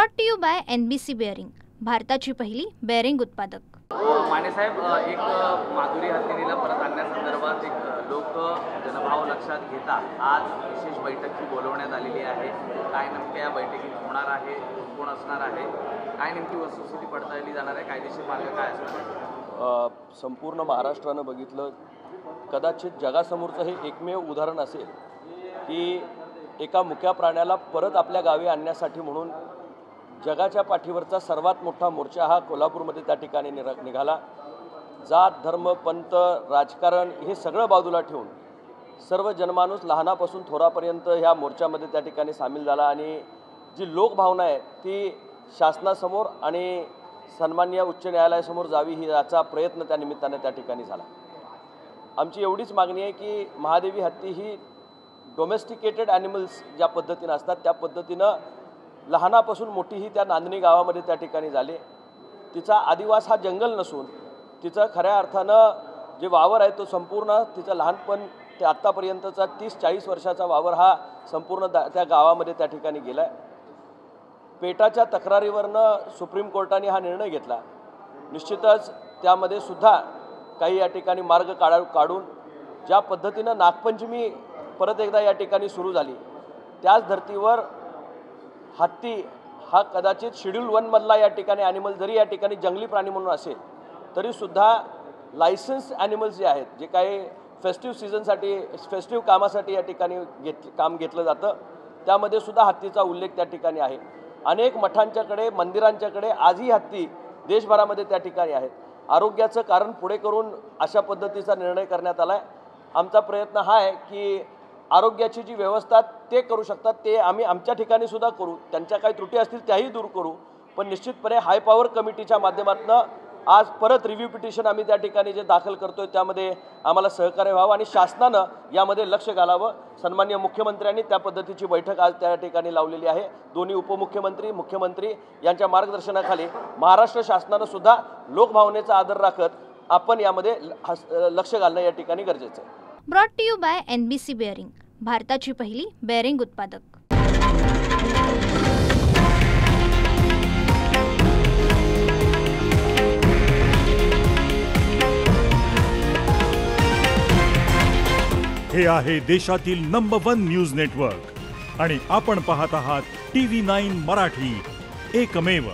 Brought to you by NBC bearing, भारताची पहिली bearing उत्पादक। माने साहेब, एक माधुरी हत्तीनीला परत आणण्यासंदर्भात एक लोक जनभाव लक्षात घेता आज विशेष बैठक बोलवण्यात आलेली आहे। काय नेमके या बैठकीत होणार आहे, कोण असणार आहे, काय नेमकी वस्तुस्थिती पडताळली जाणार आहे, कायदेशीर मार्ग काय असणार? संपूर्ण महाराष्ट्रानं बघितलं, कदाचित जगासमोरचं हे एकमेव उदाहरण असेल की एका मुक्या प्राण्याला परत आपल्या गावी आणण्यासाठी म्हणून जगाच्या पाठीवरचा सर्वात मोठा मोर्चा हा कोल्हापूरमध्ये त्या ठिकाणी निघाला। जात, धर्म, पंथ, राजकारण हे सगळं बाजूला ठेवून सर्व जनमानूस लहानापासून थोरापर्यंत ह्या मोर्चामध्ये त्या ठिकाणी सामील झाला आणि जी लोकभावना आहे ती शासनासमोर आणि सन्माननीय उच्च न्यायालयासमोर जावी ही याचा प्रयत्न त्या निमित्ताने त्या ठिकाणी झाला। आमची एवढीच मागणी आहे की महादेवी हत्ती ही डोमेस्टिकेटेड ॲनिमल्स ज्या पद्धतीनं असतात त्या पद्धतीनं लहानापासून मोठी ही त्या नांदणी गावामध्ये त्या ठिकाणी झाली। तिचा आदिवास हा जंगल नसून तिचं खऱ्या अर्थानं जे वावर आहे तो संपूर्ण तिचं लहानपण ते आत्तापर्यंतचा 30-40 वर्षाचा वावर हा संपूर्ण त्या गावामध्ये त्या ठिकाणी गेला आहे। पेटाच्या तक्रारीवरनं सुप्रीम कोर्टाने हा निर्णय घेतला। निश्चितच त्यामध्ये सुद्धा काही या ठिकाणी मार्ग काढून ज्या पद्धतीनं नागपंचमी परत एकदा या ठिकाणी सुरू झाली त्याच धर्तीवर हत्ती हा कदाचित शेड्यूल 1 मधला या ठिकाणी ॲनिमल जरी या ठिकाणी जंगली प्राणी म्हणून असेल तरीसुद्धा लायसन्स ॲनिमल्स जे आहेत जे काही फेस्टिव्ह सीझनसाठी फेस्टिव्ह कामासाठी या ठिकाणी काम घेतलं जातं त्यामध्ये सुद्धा हत्तीचा उल्लेख त्या ठिकाणी आहे। अनेक मठांच्याकडे मंदिरांच्याकडे आजही हत्ती देशभरामध्ये त्या ठिकाणी आहेत। आरोग्याचं कारण पुढे करून अशा पद्धतीचा निर्णय करण्यात आला आहे। आमचा प्रयत्न हा आहे की आरोग्याची जी व्यवस्था ते करू शकतात ते आम्ही आमच्या ठिकाणी सुद्धा करू, त्यांच्या काही त्रुटी असतील त्याही दूर करू, पण निश्चितपणे हाय पॉवर कमिटीच्या माध्यमातून आज परत रिव्ह्यू पिटिशन आम्ही त्या ठिकाणी जे दाखल करतोय त्यामध्ये आम्हाला सहकार्य व्हावं आणि शासनानं यामध्ये लक्ष घालावं। सन्माननीय मुख्यमंत्र्यांनी त्या पद्धतीची बैठक आज त्या ठिकाणी लावलेली आहे। दोन्ही उपमुख्यमंत्री, मुख्यमंत्री यांच्या मार्गदर्शनाखाली महाराष्ट्र शासनानं सुद्धा लोकभावनेचा आदर राखत आपण यामध्ये लक्ष घालणं या ठिकाणी गरजेचं आहे। Brought to you by NBC bearing, भारताची पहिली बेअरिंग उत्पादक। हे आहे देशातील नंबर 1 न्यूज नेटवर्क आणि आपण पाहत आहात TV9 मराठी, एकमेव।